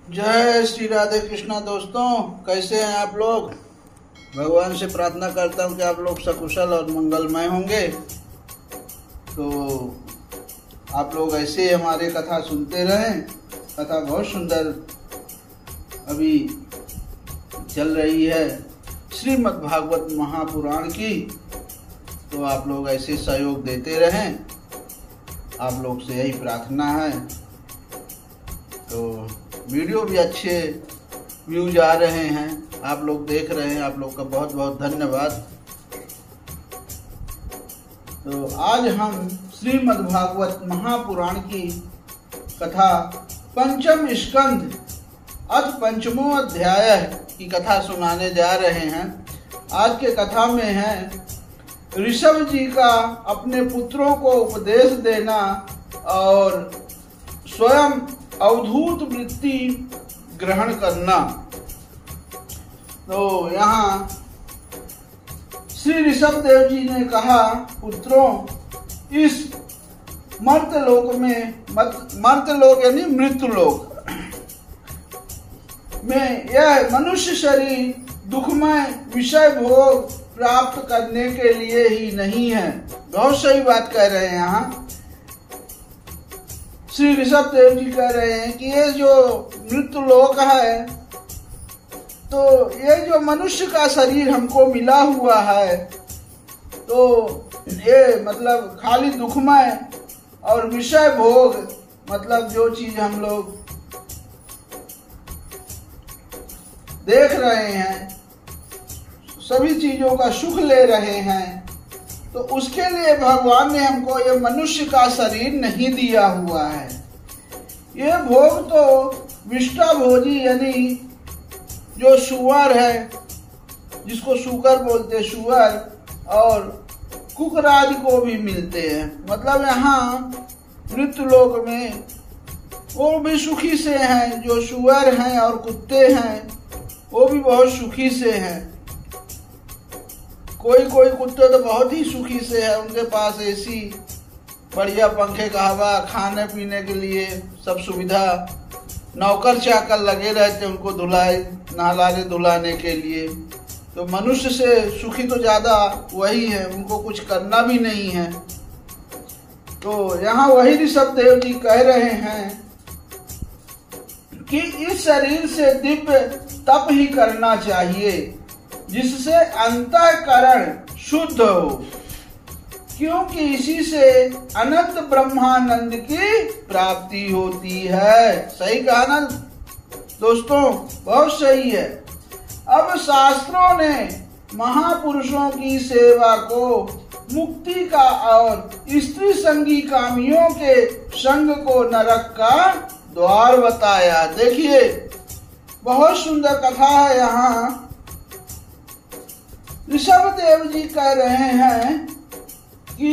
जय श्री राधे कृष्णा। दोस्तों, कैसे हैं आप लोग? भगवान से प्रार्थना करता हूं कि आप लोग सकुशल और मंगलमय होंगे। तो आप लोग ऐसे हमारे कथा सुनते रहें। कथा बहुत सुंदर अभी चल रही है श्रीमद् भागवत महापुराण की। तो आप लोग ऐसे सहयोग देते रहें, आप लोग से यही प्रार्थना है। तो वीडियो भी अच्छे व्यूज आ रहे हैं, आप लोग देख रहे हैं, आप लोग का बहुत बहुत धन्यवाद। तो आज हम श्रीमद् भागवत महापुराण की कथा पंचम स्कंध अथ पंचमो अध्याय की कथा सुनाने जा रहे हैं। आज के कथा में है ऋषभ जी का अपने पुत्रों को उपदेश देना और स्वयं अवधूत वृत्ति ग्रहण करना। तो यहाँ श्री ऋषभ देव जी ने कहा, पुत्रों, इस मर्त्यलोक में, मर्त्यलोक यानी मृत्युलोक में यह मनुष्य शरीर दुखमय विषय भोग प्राप्त करने के लिए ही नहीं है। बहुत सही बात कह रहे हैं। यहाँ श्री ऋषभ देव जी कह रहे हैं कि ये जो मृत्यु लोक है, तो ये जो मनुष्य का शरीर हमको मिला हुआ है, तो ये मतलब खाली दुखमय और विषय भोग, मतलब जो चीज हम लोग देख रहे हैं, सभी चीजों का सुख ले रहे हैं, तो उसके लिए भगवान ने हमको ये मनुष्य का शरीर नहीं दिया हुआ है। ये भोग तो विष्टा भोजी यानी जो सुअर है, जिसको सुकर बोलते, सुअर और कुकराज को भी मिलते हैं। मतलब यहाँ मृत्युलोक में वो भी सुखी से हैं, जो सुअर हैं और कुत्ते हैं वो भी बहुत सुखी से हैं। कोई कोई कुत्ते तो बहुत ही सुखी से है, उनके पास एसी, बढ़िया पंखे का हवा, खाने पीने के लिए सब सुविधा, नौकर चाकर लगे रहते उनको नहलाने धुलाने के लिए। तो मनुष्य से सुखी तो ज्यादा वही है, उनको कुछ करना भी नहीं है। तो यहाँ वही ऋषभ देव जी कह रहे हैं कि इस शरीर से दिव्य तप ही करना चाहिए, जिससे अंतःकरण शुद्ध हो, क्योंकि इसी से अनंत ब्रह्मानंद की प्राप्ति होती है। सही कहा ना दोस्तों, बहुत सही है। अब शास्त्रों ने महापुरुषों की सेवा को मुक्ति का और स्त्री संगी कामियों के संग को नरक का द्वार बताया। देखिए, बहुत सुंदर कथा है। यहाँ ऋषभ देव जी कह रहे हैं कि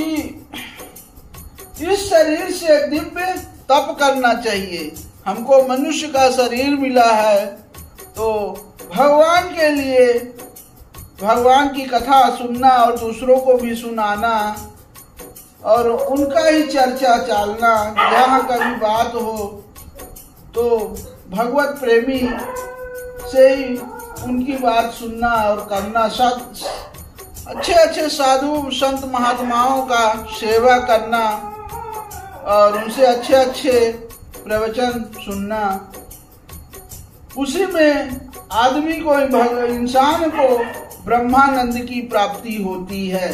इस शरीर से दिव्य तप करना चाहिए। हमको मनुष्य का शरीर मिला है, तो भगवान के लिए भगवान की कथा सुनना और दूसरों को भी सुनाना और उनका ही चर्चा चालना, जहाँ कभी बात हो तो भगवत प्रेमी से ही उनकी बात सुनना और करना, अच्छे अच्छे साधु संत महात्माओं का सेवा करना और उनसे अच्छे अच्छे प्रवचन सुनना। उसी में आदमी को, इंसान को ब्रह्मानंद की प्राप्ति होती है।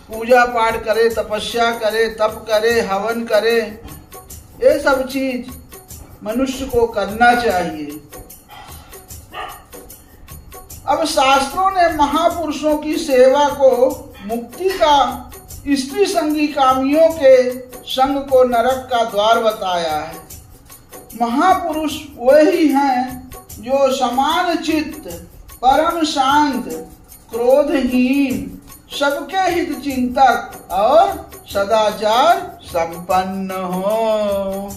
पूजा पाठ करे, तपस्या करे, तप करे, हवन करे, ये सब चीज मनुष्य को करना चाहिए। अब शास्त्रों ने महापुरुषों की सेवा को मुक्ति का, स्त्री संगी कामियों के संग को नरक का द्वार बताया है। महापुरुष वही हैं जो समान चित्त, परम शांत, क्रोधहीन, सबके हित चिंतक और सदाचार संपन्न हो।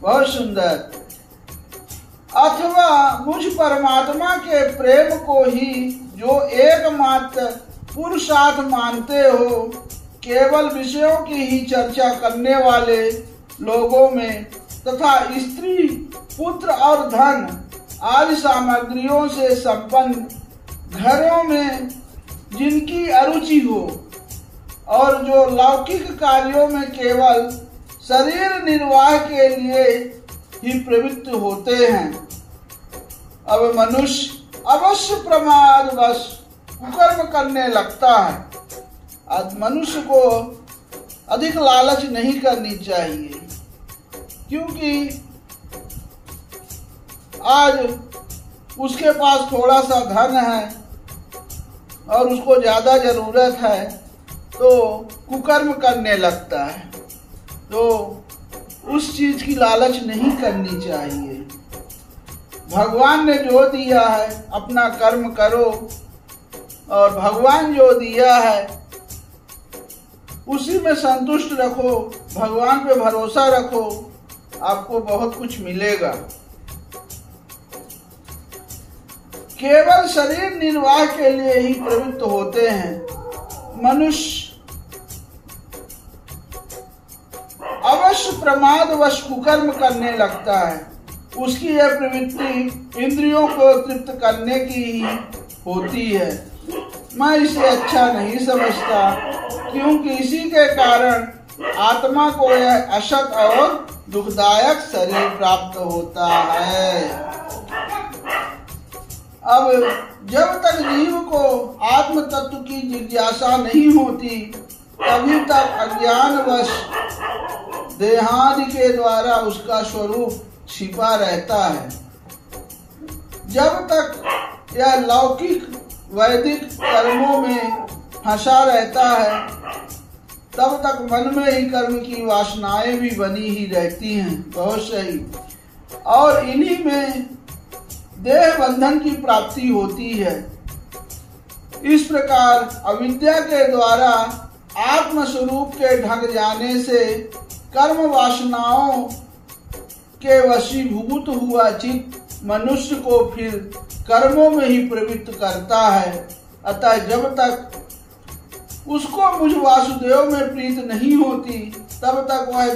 बहुत सुंदर। अथवा मुझ परमात्मा के प्रेम को ही जो एकमात्र पुरुषार्थ मानते हो, केवल विषयों की ही चर्चा करने वाले लोगों में तथा स्त्री, पुत्र और धन आदि सामग्रियों से संपन्न घरों में जिनकी अरुचि हो और जो लौकिक कार्यों में केवल शरीर निर्वाह के लिए ही प्रवृत्त होते हैं, अब मनुष्य अवश्य प्रमादवश कुकर्म करने लगता है। आज मनुष्य को अधिक लालच नहीं करनी चाहिए, क्योंकि आज उसके पास थोड़ा सा धन है और उसको ज्यादा जरूरत है तो कुकर्म करने लगता है। तो उस चीज की लालच नहीं करनी चाहिए। भगवान ने जो दिया है अपना कर्म करो, और भगवान जो दिया है उसी में संतुष्ट रखो, भगवान पे भरोसा रखो, आपको बहुत कुछ मिलेगा। केवल शरीर निर्वाह के लिए ही प्रवृत्त होते हैं। मनुष्य अवश्य प्रमादवश कुकर्म करने लगता है। उसकी यह प्रवृत्ति इंद्रियों को तृप्त करने की ही होती है। मैं इसे अच्छा नहीं समझता, क्योंकि इसी के कारण आत्मा को यह असत और दुखदायक शरीर प्राप्त होता है। अब जब तक जीव को आत्म तत्व की जिज्ञासा नहीं होती, तभी तक अज्ञानवश देहादि के द्वारा उसका स्वरूप छिपा रहता है। जब तक यह लौकिक वैदिक कर्मों में फंसा रहता है, तब तक मन में ही कर्म की वासनाएं भी बनी ही रहती हैं। बहुत सही। और इन्हीं में देह बंधन की प्राप्ति होती है। इस प्रकार अविद्या के द्वारा आत्म स्वरूप के ढक जाने से कर्म वासनाओं के वशीभूत हुआ चित्त मनुष्य को फिर कर्मों में ही प्रवृत्त करता है। अतः जब तक उसको मुझ वासुदेव में प्रीत नहीं होती, तब तक वह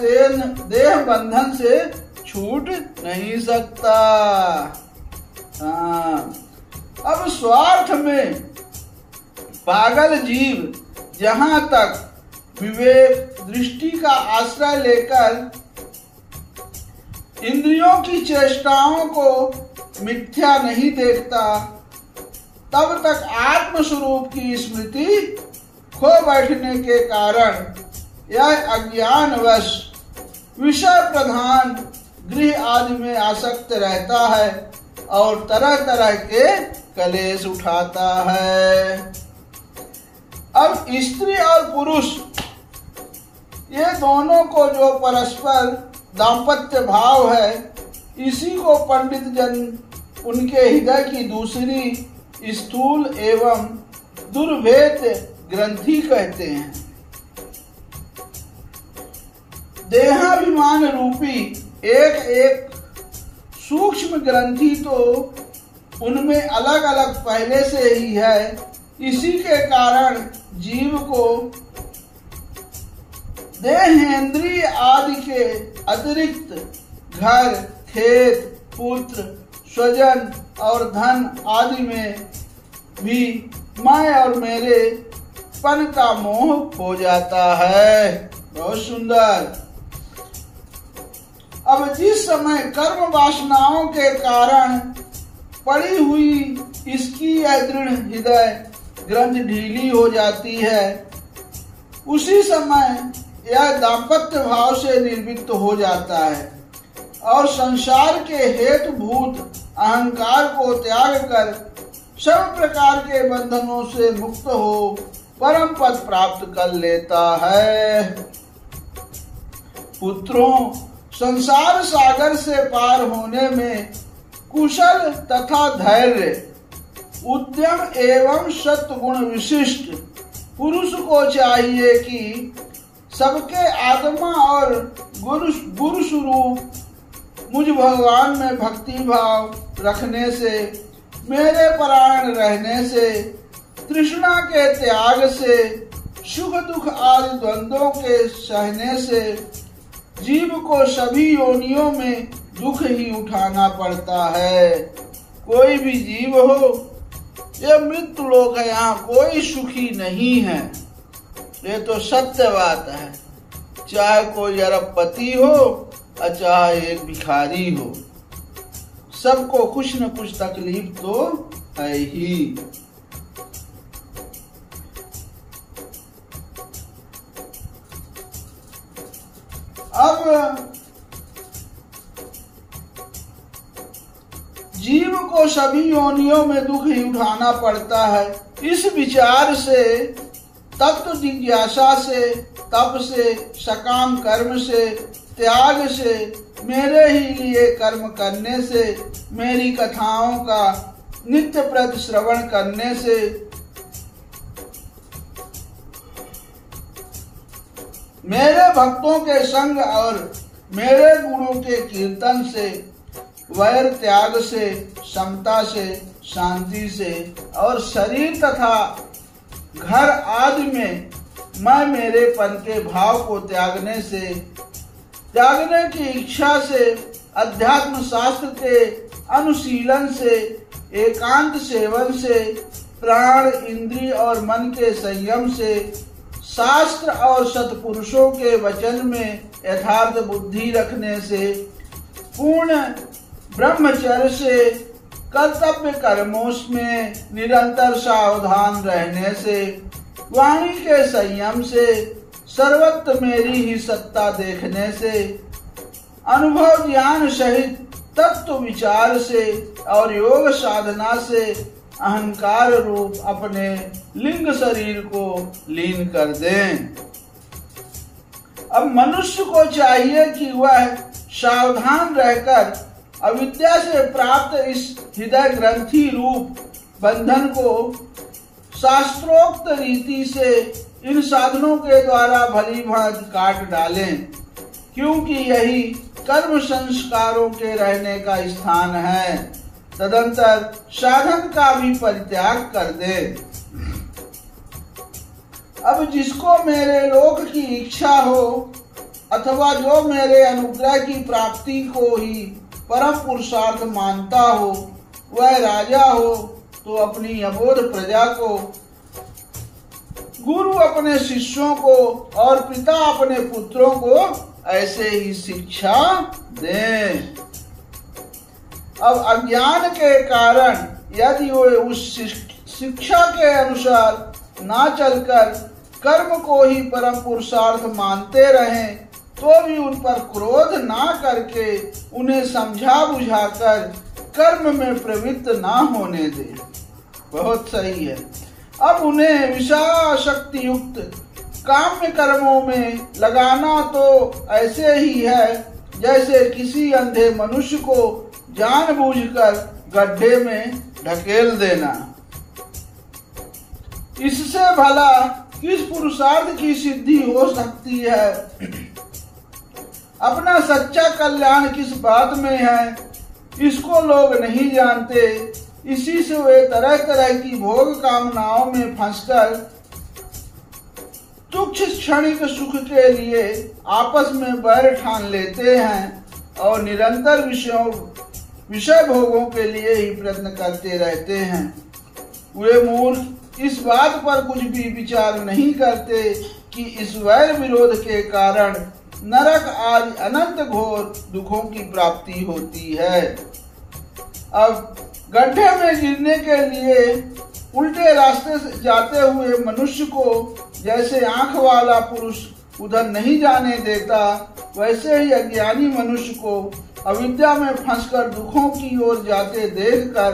देह बंधन से छूट नहीं सकता। अब स्वार्थ में पागल जीव जहां तक विवेक दृष्टि का आश्रय लेकर इंद्रियों की चेष्टाओं को मिथ्या नहीं देखता, तब तक आत्म स्वरूप की स्मृति खो बैठने के कारण यह अज्ञानवश विषय प्रधान गृह आदि में आसक्त रहता है और तरह तरह के कलेश उठाता है। अब स्त्री और पुरुष ये दोनों को जो परस्पर दाम्पत्य भाव है, इसी को पंडित जन उनके हृदय की दूसरी स्थूल एवं दुर्भेद ग्रंथि कहते हैं। देहाभिमान रूपी एक एक सूक्ष्म ग्रंथि तो उनमें अलग अलग पहले से ही है। इसी के कारण जीव को देहेंद्रिय आदि के अतिरिक्त घर, खेत, पुत्र, स्वजन और धन आदि में भी मैं और मेरे पन का मोह हो जाता है। बहुत सुंदर। अब जिस समय कर्म वासनाओं के कारण पड़ी हुई इसकी यह दृढ़ हृदय ग्रंथ ढीली हो जाती है, उसी समय यह दाम्पत्य भाव से निर्विक्त हो जाता है और संसार के हेतुभूत अहंकार को त्याग कर सब प्रकार के बंधनों से मुक्त हो परम पद प्राप्त कर लेता है। पुत्रों, संसार सागर से पार होने में कुशल तथा धैर्य, उद्यम एवं सत्गुण विशिष्ट पुरुष को चाहिए कि सबके आत्मा और गुरु स्वरूप मुझ भगवान में भक्ति भाव रखने से, मेरे परायण रहने से, तृष्णा के त्याग से, सुख दुख आदि द्वंद्वों के सहने से, जीव को सभी योनियों में दुख ही उठाना पड़ता है। कोई भी जीव हो, ये मृत्यु लोक है, यहाँ कोई सुखी नहीं है। ये तो सत्य बात है। चाहे कोई अरबपति हो और चाहे एक भिखारी हो, सबको कुछ न कुछ तकलीफ तो है ही। अब जीव को सभी योनियों में दुख ही उठाना पड़ता है। इस विचार से, तत्व जिज्ञासा से, तप से, सकाम कर्म से, त्याग से, मेरे ही लिए कर्म करने से, मेरी कथाओं का नित्य प्रति श्रवण करने से, मेरे भक्तों के संग और मेरे गुणों के कीर्तन से, वैर त्याग से, समता से, शांति से और शरीर तथा घर आदि में मैं मेरेपन के भाव को त्यागने से, त्यागने की इच्छा से, अध्यात्म शास्त्र के अनुशीलन से, एकांत सेवन से, प्राण, इंद्रिय और मन के संयम से, शास्त्र और सत्पुरुषों के वचन में यथार्थ बुद्धि रखने से, पूर्ण ब्रह्मचर्य से, कर्तव्य कर्मों में निरंतर सावधान रहने से, वाणी के संयम से, सर्वत्र मेरी ही सत्ता देखने से, अनुभव ज्ञान सहित तत्व विचार से और योग साधना से अहंकार रूप अपने लिंग शरीर को लीन कर दें। अब मनुष्य को चाहिए कि वह सावधान रहकर अविद्या से प्राप्त इस हृदय ग्रंथि रूप बंधन को शास्त्रोक्त रीति से इन साधनों के द्वारा भली भांति काट डालें, क्योंकि यही कर्म संस्कारों के रहने का स्थान है। तदंतर साधन का भी परित्याग कर दे। अब जिसको मेरे लोक की इच्छा हो अथवा जो मेरे अनुग्रह की प्राप्ति को ही परम पुरुषार्थ मानता हो, वह राजा हो तो अपनी अबोध प्रजा को, गुरु अपने शिष्यों को और पिता अपने पुत्रों को ऐसे ही शिक्षा दें। अब अज्ञान के कारण यदि वे उस शिक्षा के अनुसार ना चलकर कर्म को ही परम पुरुषार्थ मानते रहें, तो भी उन पर क्रोध ना करके उन्हें समझा बुझाकर कर्म में प्रवृत्त ना होने दे। बहुत सही है। अब उन्हें विषयाशक्ति युक्त काम्य कर्मों में लगाना तो ऐसे ही है जैसे किसी अंधे मनुष्य को जानबूझकर गड्ढे में ढकेल देना। इससे भला किस पुरुषार्थ की सिद्धि हो सकती है? अपना सच्चा कल्याण किस बात में है, इसको लोग नहीं जानते। इसी से वे तरह तरह की भोग कामनाओं में फंसकर तुच्छ क्षणिक सुख के लिए आपस में बैर ठान लेते हैं और निरंतर विषय भोगों के लिए ही प्रयत्न करते रहते हैं। वे मूर्ख इस बात पर कुछ भी विचार नहीं करते कि इस वैर विरोध के कारण नरक आदि अनंत घोर दुखों की प्राप्ति होती है। अब गड्ढे में गिरने के लिए उल्टे रास्ते से जाते हुए मनुष्य को जैसे आंख वाला पुरुष उधर नहीं जाने देता, वैसे ही अज्ञानी मनुष्य को अविद्या में फंसकर दुखों की ओर जाते देखकर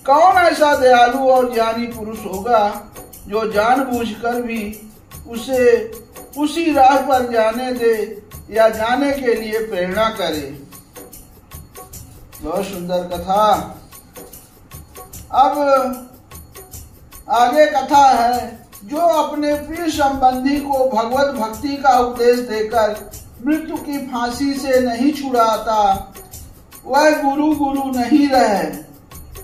कौन ऐसा दयालु और ज्ञानी पुरुष होगा जो जानबूझकर भी उसे उसी राह पर जाने दे या जाने के लिए प्रेरणा करे। बहुत सुंदर कथा। अब आगे कथा है, जो अपने प्रिय संबंधी को भगवत भक्ति का उपदेश देकर मृत्यु की फांसी से नहीं छुड़ाता, वह गुरु गुरु नहीं रहे,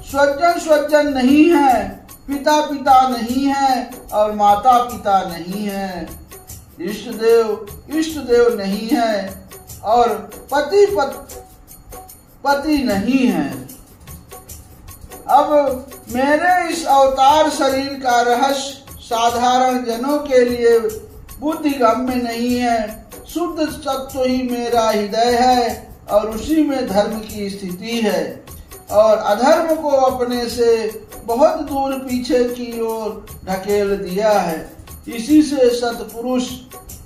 स्वजन स्वजन नहीं है, पिता पिता नहीं है और माता पिता नहीं है, इष्ट देव नहीं है और पति नहीं है। अब मेरे इस अवतार शरीर का रहस्य साधारण जनों के लिए बुद्धिगम्य नहीं है। शुद्ध सत्व ही मेरा हृदय है और उसी में धर्म की स्थिति है, और अधर्म को अपने से बहुत दूर पीछे की ओर ढकेल दिया है। इसी से सतपुरुष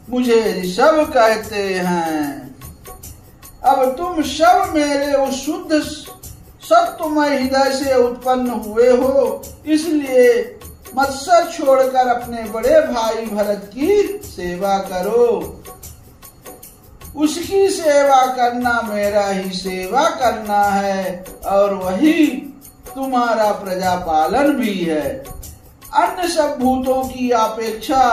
मुझे ऋषभ कहते हैं। अब तुम सब मेरे उस शुद्ध सत्वमय हृदय से उत्पन्न हुए हो, इसलिए मत्सर छोड़कर अपने बड़े भाई भरत की सेवा करो। उसकी सेवा करना मेरा ही सेवा करना है, और वही तुम्हारा प्रजा पालन भी है। अन्य सब भूतों की अपेक्षा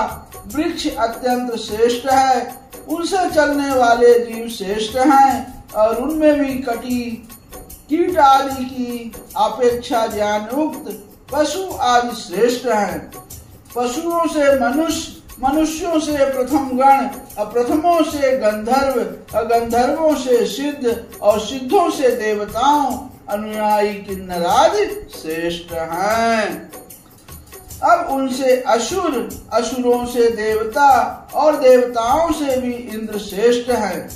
वृक्ष अत्यंत श्रेष्ठ है, उनसे चलने वाले जीव श्रेष्ठ हैं, और उनमें भी कीट आदि की अपेक्षा ज्ञान युक्त पशु आदि श्रेष्ठ हैं। पशुओं से मनुष्य, मनुष्यों से प्रथम गण, अप्रथमों से गंधर्व, गंधर्वों से सिद्ध, और सिद्धों से देवताओं अनुयायी किन्नर आदि श्रेष्ठ हैं। अब उनसे असुर, असुरों से देवता, और देवताओं से भी इंद्र श्रेष्ठ है।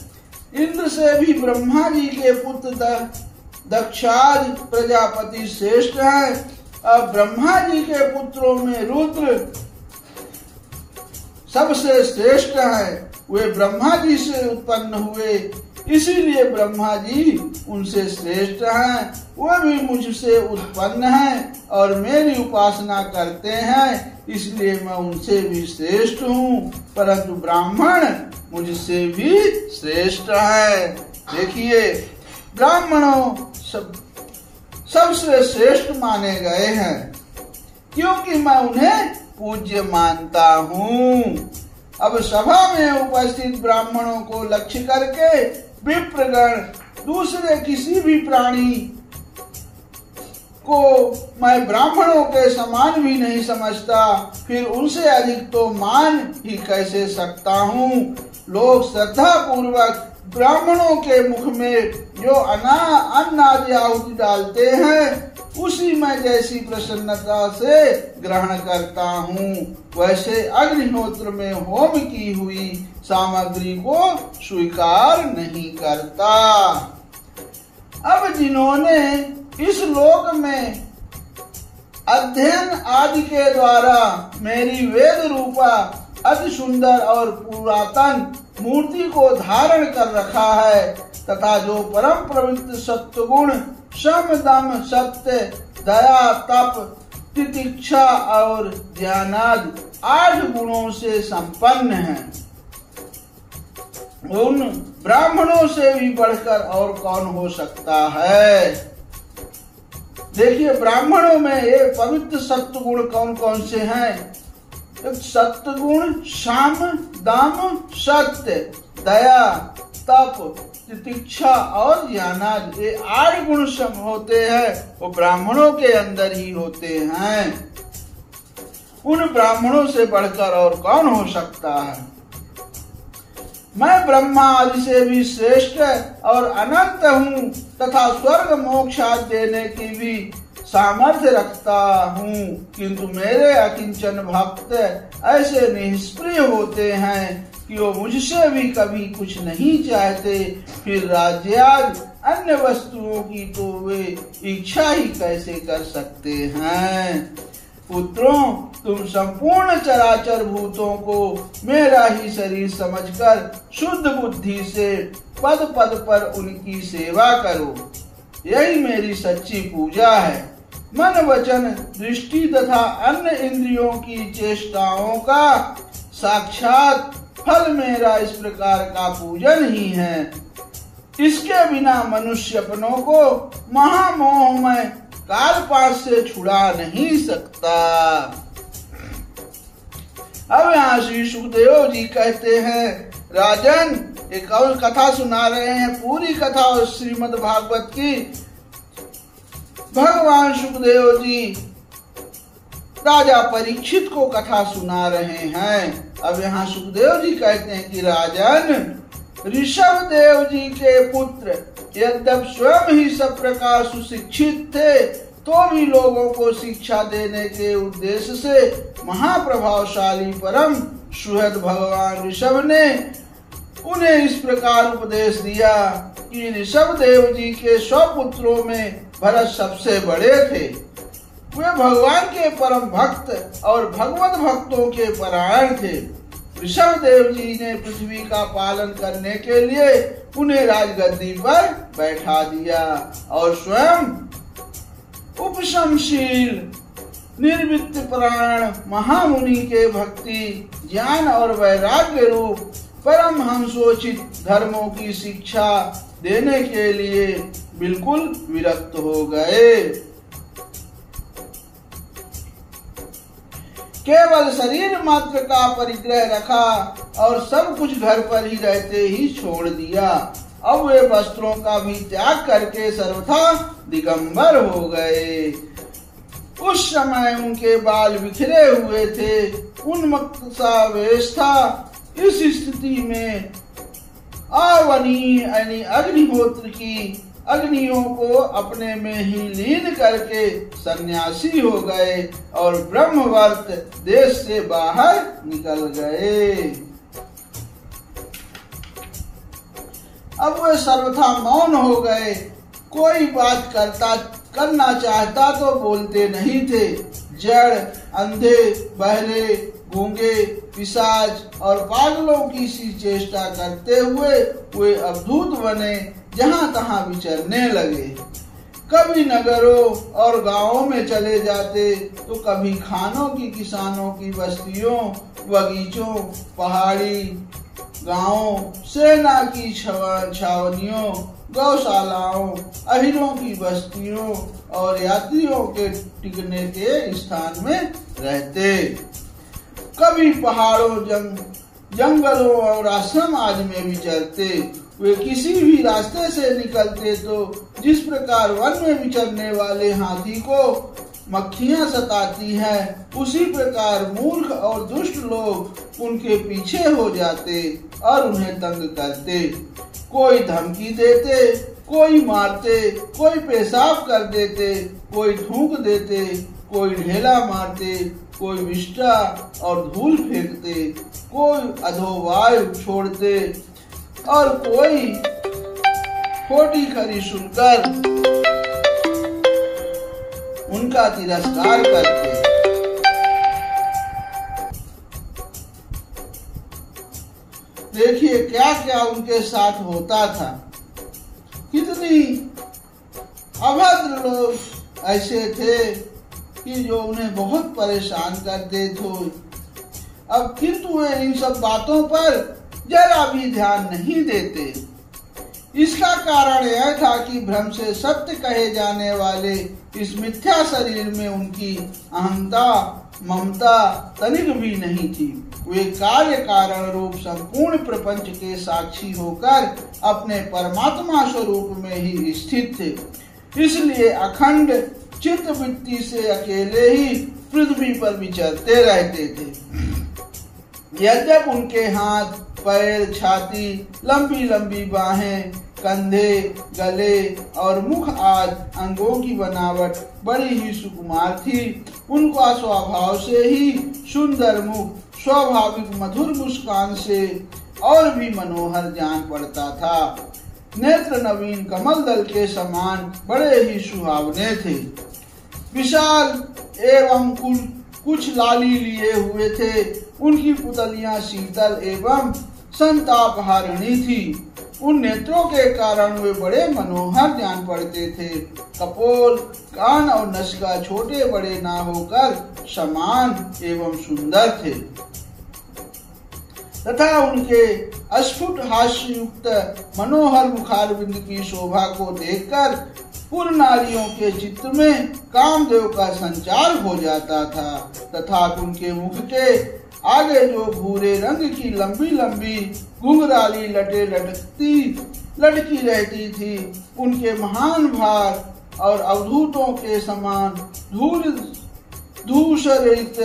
इंद्र से भी ब्रह्मा जी के पुत्र दक्षाद प्रजापति श्रेष्ठ है। अब ब्रह्मा जी के पुत्रों में रुद्र सबसे श्रेष्ठ है। वे ब्रह्मा जी से उत्पन्न हुए, इसीलिए ब्रह्मा जी उनसे श्रेष्ठ हैं। वो भी मुझसे उत्पन्न हैं और मेरी उपासना करते हैं, इसलिए मैं उनसे भी श्रेष्ठ हूँ। परंतु ब्राह्मण मुझसे भी श्रेष्ठ है। देखिए, ब्राह्मणों सबसे श्रेष्ठ माने गए हैं, क्योंकि मैं उन्हें पूज्य मानता हूँ। अब सभा में उपस्थित ब्राह्मणों को लक्ष्य करके विप्रगण दूसरे किसी भी प्राणी को मैं ब्राह्मणों के समान भी नहीं समझता, फिर उनसे अधिक तो मान ही कैसे सकता हूँ। लोग श्रद्धा पूर्वक ब्राह्मणों के मुख में जो अन्न आदि आहुति डालते हैं, उसी में जैसी प्रसन्नता से ग्रहण करता हूँ, वैसे अग्निहोत्र में होम की हुई सामग्री को स्वीकार नहीं करता। अब जिन्होंने इस लोक में अध्ययन आदि के द्वारा मेरी वेद रूपा अति सुंदर और पुरातन मूर्ति को धारण कर रखा है, तथा जो परम पवित्र सत्वगुण शम दम सत्य दया तप तितिक्षा और ज्ञानादि 8 गुणों से संपन्न है, उन ब्राह्मणों से भी बढ़कर और कौन हो सकता है। देखिए, ब्राह्मणों में ये पवित्र सत्व गुण कौन कौन से हैं। सत्व गुण शाम दम सत्य दया तप तितिक्षा और ज्ञानादि, ये 8 गुण सम होते हैं, वो ब्राह्मणों के अंदर ही होते हैं। उन ब्राह्मणों से बढ़कर और कौन हो सकता है। मैं ब्रह्मा आदि से भी श्रेष्ठ और अनंत हूँ, तथा स्वर्ग मोक्ष देने की भी सामर्थ्य रखता हूँ, किंतु मेरे अकिंचन भक्त ऐसे निष्प्रिय होते हैं कि वो मुझसे भी कभी कुछ नहीं चाहते, फिर राज्याद अन्य वस्तुओं की तो वे इच्छा ही कैसे कर सकते हैं। पुत्रों, तुम संपूर्ण चराचर भूतों को मेरा ही शरीर समझकर शुद्ध बुद्धि से पद पद पर उनकी सेवा करो, यही मेरी सच्ची पूजा है। मन वचन दृष्टि तथा अन्य इंद्रियों की चेष्टाओं का साक्षात फल मेरा इस प्रकार का पूजन ही है। इसके बिना मनुष्य अपनों को महामोह में कालपाश से छुड़ा नहीं सकता। अब यहाँ श्री सुखदेव जी कहते हैं, राजन, एक और कथा सुना रहे हैं, पूरी कथा श्रीमद् भागवत की। भगवान सुखदेव जी राजा परीक्षित को कथा सुना रहे हैं। अब यहाँ सुखदेव जी कहते हैं कि राजन, ऋषभ देव जी के पुत्र यद्यप स्वयं ही सब प्रकार सुशिक्षित थे, तो भी लोगों को शिक्षा देने के उद्देश्य से महाप्रभावशाली परम सुहृद भगवान ऋषभ ने उन्हें इस प्रकार उपदेश दिया कि ऋषभ देव जी के 100 पुत्रों में भरत सबसे बड़े थे। वे भगवान के परम भक्त और भगवत भक्तों के परायण थे। ऋषभ देव जी ने पृथ्वी का पालन करने के लिए उन्हें राजगद्दी पर बैठा दिया और स्वयं उपशमशील निर्वित्त प्राण महामुनि के भक्ति ज्ञान और वैराग्य रूप परम हंसोचित धर्मों की शिक्षा देने के लिए बिल्कुल विरक्त हो गए। केवल शरीर मात्र का परिग्रह रखा और सब कुछ घर पर ही रहते ही छोड़ दिया। अब वे वस्त्रों का भी त्याग करके सर्वथा दिगंबर हो गए। उस समय उनके बाल बिखरे हुए थे, उन्मत्त सा वेश था। इस स्थिति में आवनी यानी अग्निहोत्र की अग्नियों को अपने में ही लीन करके सन्यासी हो गए और ब्रह्मवर्त देश से बाहर निकल गए। अब वे सर्वथा मौन हो गए। कोई बात करना चाहता तो बोलते नहीं थे। जड़, अंधे, बहरे, गूंगे, पिशाच और पागलों की सी चेष्टा करते हुए वे अवधूत बने जहां तहां विचरने लगे। कभी नगरों और गांवों में चले जाते तो कभी खानों की किसानों की बस्तियों, बगीचों, पहाड़ी गांवों, सेना की छावनियों, गौशालाओं, अहिरों की बस्तियों और यात्रियों के टिकने के स्थान में रहते। कभी पहाड़ों, जंगलों और आश्रम आदि में विचरते। वे किसी भी रास्ते से निकलते तो जिस प्रकार वन में विचरने वाले हाथी को मक्खियां सताती हैं, उसी प्रकार मूर्ख और दुष्ट लोग उनके पीछे हो जाते और उन्हें तंग करते। कोई धमकी देते, कोई मारते, कोई पेशाब कर देते, कोई थूक देते, कोई ढेला मारते, कोई विष्टा और धूल फेंकते, कोई अधोवायु छोड़ते और कोई खोटी खरी सुनकर उनका तिरस्कार करते। देखिए क्या क्या उनके साथ होता था। कितनी अभद्र लोग ऐसे थे कि जो उन्हें बहुत परेशान करते थे। अब किंतु वे इन सब बातों पर जरा भी ध्यान नहीं देते। इसका कारण यह था कि भ्रम से सत्य कहे जाने वाले इस मिथ्या शरीर में उनकी अहंता, ममता तनिक भी नहीं थी। वे कार्य कारण रूप संपूर्ण प्रपंच के साक्षी होकर अपने परमात्मा स्वरूप में ही स्थित थे। इसलिए अखंड चित्त वृत्ति से अकेले ही पृथ्वी पर विचरते रहते थे। यद्यप उनके हाथ, पैर, छाती, लंबी लंबी बाहें, कंधे, गले और मुख आदि अंगों की बनावट बड़ी ही सुकुमार थी, उनका स्वभाव से ही सुंदर मुख स्वाभाविक मधुर मुस्कान से और भी मनोहर जान पड़ता था। नेत्र नवीन कमल दल के समान बड़े ही सुहावने थे। विशाल एवं कुछ लाली लिए हुए थे। उनकी पुतलियां शीतल एवं संतापहारिणी थी। उन नेत्रों के कारण वे बड़े मनोहर जान पड़ते थे। कपोल, कान और नसिका छोटे बड़े ना होकर समान एवं सुंदर थे तथा उनके अस्फुट हास्य युक्त मनोहर मुखारविंद की शोभा को देखकर पूर्ण नारियों के चित्त में कामदेव का संचार हो जाता था तथा उनके मुख के आगे जो भूरे रंग की लंबी लंबी घुंघराली लटे लटकी रहती थी, उनके महान भार और अवधूतों के समान धूसरित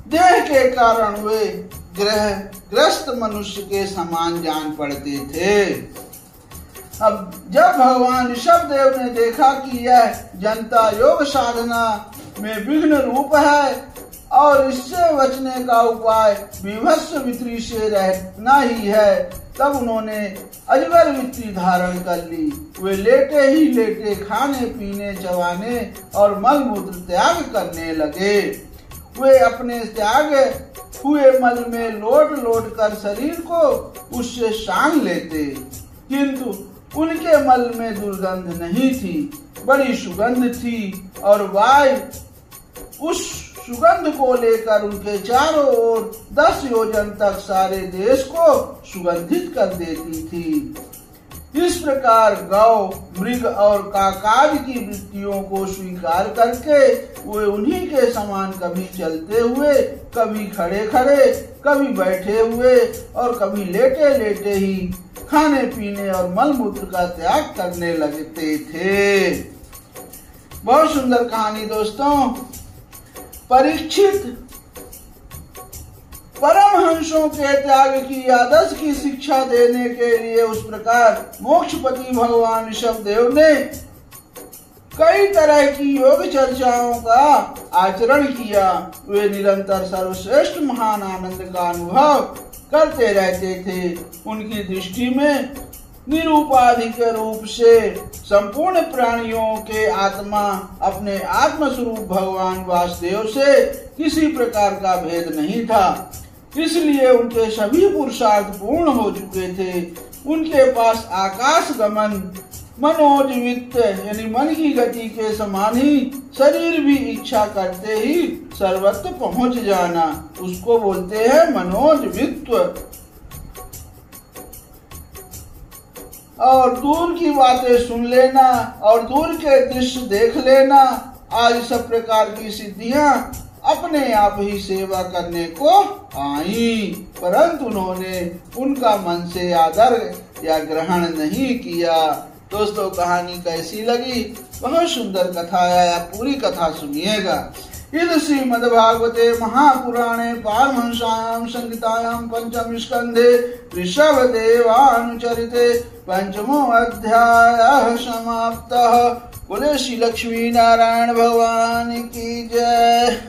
देह के कारण वे ग्रस्त मनुष्य के समान जान पड़ते थे। अब जब भगवान ऋषभदेव ने देखा कि यह जनता योग साधना में विघ्न रूप है और इससे बचने का उपाय विभत्स वित्री से रहना ही है, तब उन्होंने अजगर वित्री धारण कर ली। वे लेटे ही लेटे खाने पीने चबाने और मल मूत्र त्याग करने लगे। वे अपने त्याग हुए मल में लोट कर शरीर को उससे सान लेते, किंतु उनके मल में दुर्गंध नहीं थी, बड़ी सुगंध थी और वायु उस सुगंध को लेकर उनके चारों ओर 10 योजन तक सारे देश को सुगंधित कर देती थी। इस प्रकार गौ, मृग और काकाज की वृत्तियों को स्वीकार करके वे उन्हीं के समान कभी चलते हुए, कभी खड़े खड़े, कभी बैठे हुए और कभी लेटे लेटे ही खाने पीने और मल मूत्र का त्याग करने लगते थे। बहुत सुंदर कहानी दोस्तों। परीक्षित परमहंसों के त्याग की आदर्श की शिक्षा देने के लिए उस प्रकार मोक्षपति भगवान ऋषभदेव ने कई तरह की योग चर्चाओं का आचरण किया। वे निरंतर सर्वश्रेष्ठ महान आनंद का अनुभव करते रहते थे। उनकी दृष्टि में निरूपाधिक रूप से संपूर्ण प्राणियों के आत्मा अपने आत्म स्वरूप भगवान वासुदेव से किसी प्रकार का भेद नहीं था, इसलिए उनके सभी पुरुषार्थ पूर्ण हो चुके थे। उनके पास आकाश गमन, मनोजवित्त यानी मन की गति के समान ही शरीर भी इच्छा करते ही सर्वत्र पहुंच जाना, उसको बोलते हैं मनोजवित्त। और दूर की बातें सुन लेना और दूर के दृश्य देख लेना आज सब प्रकार की सिद्धियां अपने आप ही सेवा करने को आई, परंतु उन्होंने उनका मन से आदर या ग्रहण नहीं किया। दोस्तों कहानी कैसी लगी? बहुत सुंदर कथा है, आप पूरी कथा सुनिएगा। इद श्रीमद्भागवते महापुराणे पारमहंस्यां संहितायां पंचम स्कंधे ऋषभदेवानुचरिते पंचमो अध्यायः समाप्तः। बोले श्री लक्ष्मी नारायण भगवान की जय।